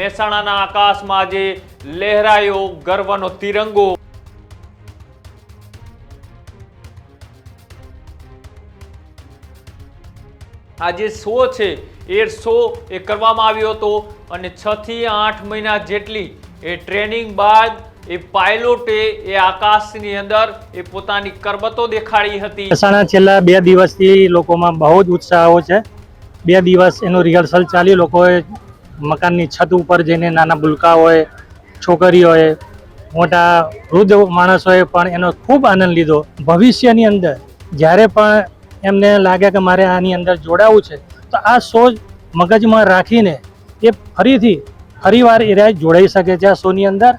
મહેસાણાના આકાશમાં આજે લહેરાયો ગર્વનો તિરંગો। આજે શો છે એર શો એ કરવામાં આવ્યો હતો અને 6 થી 8 મહિના જેટલી એ ટ્રેનિંગ બાદ એ પાયલોટે એ આકાશની અંદર એ પોતાની કરબતો દેખાડી હતી। મહેસાણા છેલ્લા 2 દિવસથી લોકોમાં બહુ જ ઉત્સાહો છે। 2 દિવસ એનું રિહર્સલ ચાલ્યું। લોકોએ મકાનની છત ઉપર જઈને નાના ભૂલકા હોય, છોકરીઓએ, મોટા વૃદ્ધ માણસોએ પણ એનો ખૂબ આનંદ લીધો। ભવિષ્યની અંદર જ્યારે પણ એમને લાગે કે મારે આની અંદર જોડાવું છે તો આ શો મગજમાં રાખીને એ ફરીવાર એ જોડાઈ શકે છે આ શોની અંદર।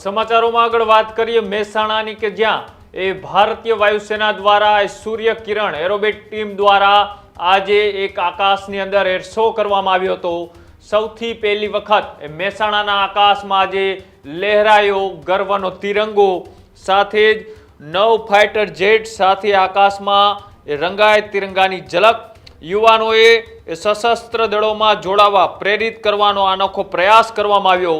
સમાચારોમાં આગળ વાત કરીએ મહેસાણાની કે જ્યાં એ ભારતીય વાયુસેના દ્વારા સૂર્ય કિરણ એરોબેટ ટીમ દ્વારા આજે એક આકાશની અંદર એર શો કરવામાં આવ્યો હતો। સૌથી પહેલી વખત મહેસાણાના આકાશમાં આજે લહેરાયો ગર્વનો તિરંગો। સાથે જ 9 ફાઇટર જેટ સાથે આકાશમાં રંગાય તિરંગાની ઝલક। યુવાનોએ સશસ્ત્ર દળોમાં જોડાવા પ્રેરિત કરવાનો અનોખો પ્રયાસ કરવામાં આવ્યો।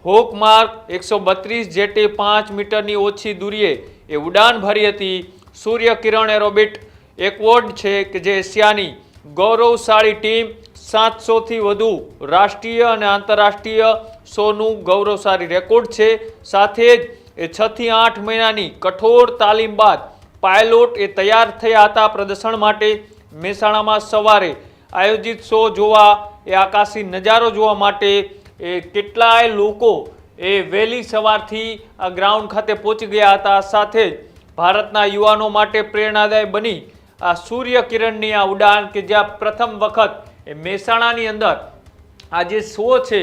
હોકમાર્ક 132 જેટે 5 મીટરની ઓછી દૂરીએ એ ઉડાન ભરી હતી। સૂર્ય કિરણ એરોબેટ એક્વોર્ડ છે કે જે એશિયાની ગૌરવશાળી ટીમ 700 થી વધુ રાષ્ટ્રીય અને આંતરરાષ્ટ્રીય શોનું ગૌરવશાળી રેકોર્ડ છે। સાથે જ એ 6 થી 8 મહિનાની કઠોર તાલીમ બાદ પાયલોટ એ તૈયાર થયા હતા પ્રદર્શન માટે। મહેસાણામાં સવારે આયોજિત શો જોવા એ આકાશી નજારો જોવા માટે એ કેટલાય લોકો એ વહેલી સવારથી આ ગ્રાઉન્ડ ખાતે પહોંચી ગયા હતા। સાથે જ ભારતના યુવાનો માટે પ્રેરણાદાયી બની આ સૂર્ય કિરણની આ ઉડાન કે જ્યાં પ્રથમ વખત એ મહેસાણાની અંદર આ જે શો છે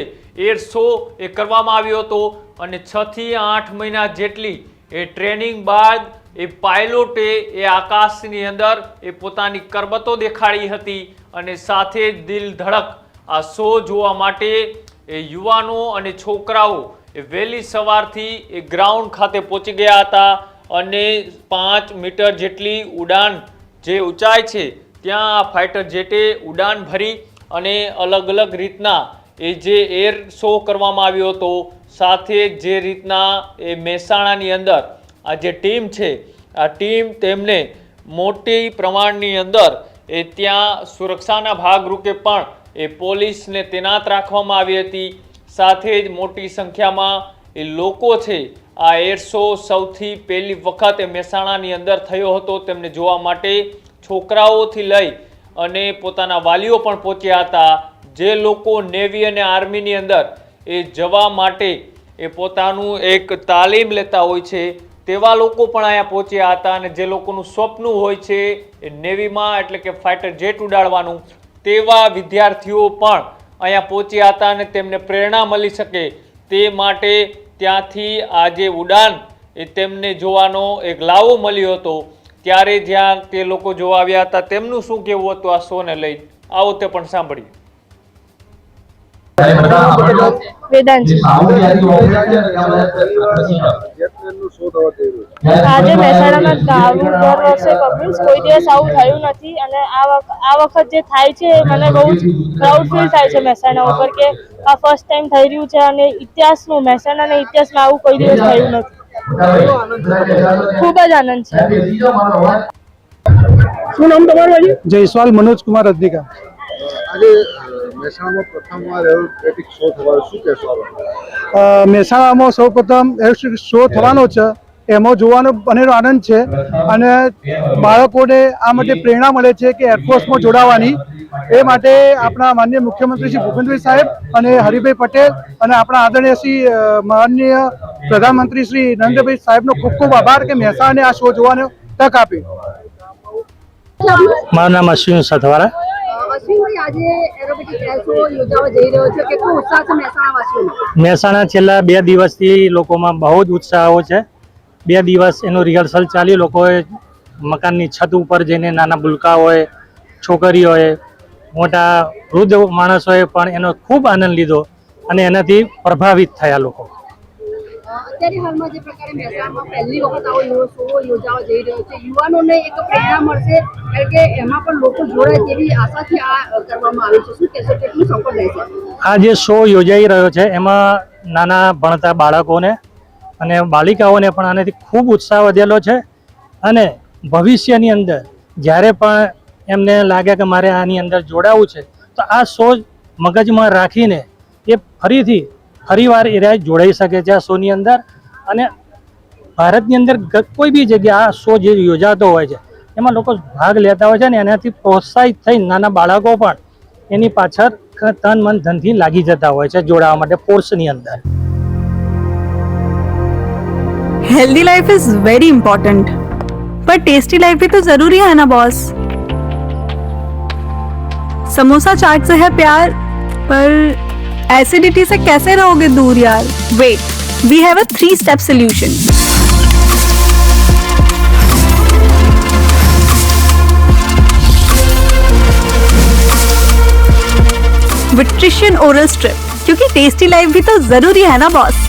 એર શો એ કરવામાં આવ્યો હતો અને 6 થી 8 મહિના જેટલી એ ટ્રેનિંગ બાદ એ પાયલોટે એ આકાશની અંદર એ પોતાની કરબતો દેખાડી હતી અને સાથે જ દિલ ધડક આ શો જોવા માટે એ યુવાનો અને છોકરાઓ એ વહેલી સવારથી એ ગ્રાઉન્ડ ખાતે પહોંચી ગયા હતા અને 5 મીટર જેટલી ઉડાન જે ઊંચાઈ છે ત્યાં આ ફાઇટર જેટે ઉડાન ભરી અને અલગ અલગ રીતના એ જે એર શો કરવામાં આવ્યો હતો। સાથે જે રીતના એ મહેસાણાની અંદર આ જે ટીમ છે આ ટીમ તેમને મોટી પ્રમાણની અંદર એ ત્યાં સુરક્ષાના ભાગરૂપે પણ એ પોલીસને તૈનાત રાખવામાં આવી હતી। સાથે જ મોટી સંખ્યામાં એ લોકો છે આ એર શો સૌથી પહેલી વખત એ મહેસાણાની અંદર થયો હતો તેમને જોવા માટે છોકરાઓથી લઈ અને પોતાના વાલીઓ પણ પહોંચ્યા હતા। જે લોકો નેવી અને આર્મીની અંદર એ જવા માટે એ પોતાનું એક તાલીમ લેતા હોય છે તેવા લોકો પણ અહીંયા પહોંચ્યા હતા અને જે લોકોનું સ્વપ્ન હોય છે એ નેવીમાં એટલે કે ફાઇટર જેટ ઉડાડવાનું તેવા વિદ્યાર્થીઓ પણ અહીંયા પહોંચ્યા હતા અને તેમને પ્રેરણા મળી શકે તે માટે ત્યાંથી આ જે ઉડાન એ તેમને જોવાનો એક લાવો મળ્યો હતો। ત્યારે જ્યાં તે લોકો જોવા આવ્યા હતા તેમનું શું કહેવું હતું આ શોને લઈ આવો તે પણ સાંભળીએ। આજે મહેસાણામાં દર વર્ષે મીન્સ કોઈ દિવસ આવું થયું નથી અને આ વખત જે થાય છે મને બહુ જ પ્રાઉડ ફીલ થાય છે મહેસાણા ઉપર કે આ ફર્સ્ટ ટાઈમ થઈ રહ્યું છે અને ઇતિહાસનું મહેસાણાના ઇતિહાસમાં આવું કોઈ દિવસ થયું નથી। ખૂબ જ આનંદ છે। શું નામ તમારું? જયસ્વાલ મનોજ કુમાર અધિકા। મહેસાણામાં પ્રથમવાર એરોબેટિક શો થવાનો શું કહેશો? મહેસાણામાં સૌ પ્રથમ એરોબેટિક શો થવાનો છે એમાં જોવાનો અનેરો આનંદ છે અને બાળકોને આ માટે પ્રેરણા મળે છે કે એરફોર્સમાં જોડાવાની। એ માટે આપણા માનનીય મુખ્યમંત્રી શ્રી ભૂપેન્દ્રભાઈ સાહેબ અને હરિભાઈ પટેલ અને આપણા આદરણીય શ્રી માનનીય પ્રધાનમંત્રી શ્રી નરેન્દ્રભાઈ સાહેબનો ખૂબ ખૂબ આભાર કે મહેસાણાને આ શો જોવાનો તક આપી। મારું નામ અશ્વિન સથવારા। મહેસાણા છેલ્લા 2 દિવસથી લોકોમાં બહુ જ ઉત્સાહો છે। 2 દિવસ એનું રિહર્સલ ચાલ્યું। લોકોએ મકાનની છત ઉપર જઈને નાના ભૂલકા હોય, છોકરીઓએ, મોટા વૃદ્ધ માણસોએ પણ એનો ખૂબ આનંદ લીધો અને એનાથી પ્રભાવિત થયા લોકો। અત્યારે હાલમાં જે પ્રકારે મહેસાણામાં પહેલી વખત આવો શો યોજાવા જઈ રહ્યો છે, યુવાનોને એક પ્રેરણા મળશે કારણ કે એમાં પણ લોકો જોડાય તેવી આશાથી આ કરવામાં આવ્યું છે. શું કહેશો, કેટલું સફળ રહેશે? આ જે શો યોજાઈ રહ્યો છે એમાં નાના ભણતા બાળકોને અને બાલિકાઓને પણ આનાથી ખૂબ ઉત્સાહ વધેલો છે અને ભવિષ્યની અંદર જ્યારે પણ એમને લાગે કે મારે આની અંદર જોડાવું છે તો આ શો મગજમાં રાખીને એ ફરીવાર એ જોડાઈ શકે છે આ શોની અંદર. અને ભારતની અંદર કોઈ બી જગ્યાએ આ શો જે યોજાતો હોય છે એમાં લોકો ભાગ લેતા હોય છે ને એનાથી પ્રોત્સાહિત થઈ નાના બાળકો પણ એની પાછળ તન મન ધનથી લાગી જતા હોય છે જોડાવા માટે ફોર્સની અંદર. Healthy life is very important पर टेस्टी लाइफ भी तो जरूरी है ना बॉस. समोसा चाट से है प्यार पर एसिडिटी से कैसे रहोगे दूर यार. Wait, we have a 3-step solution. विट्रिशियन ओरल स्ट्रिप, क्योंकि टेस्टी लाइफ भी तो जरूरी है ना बॉस.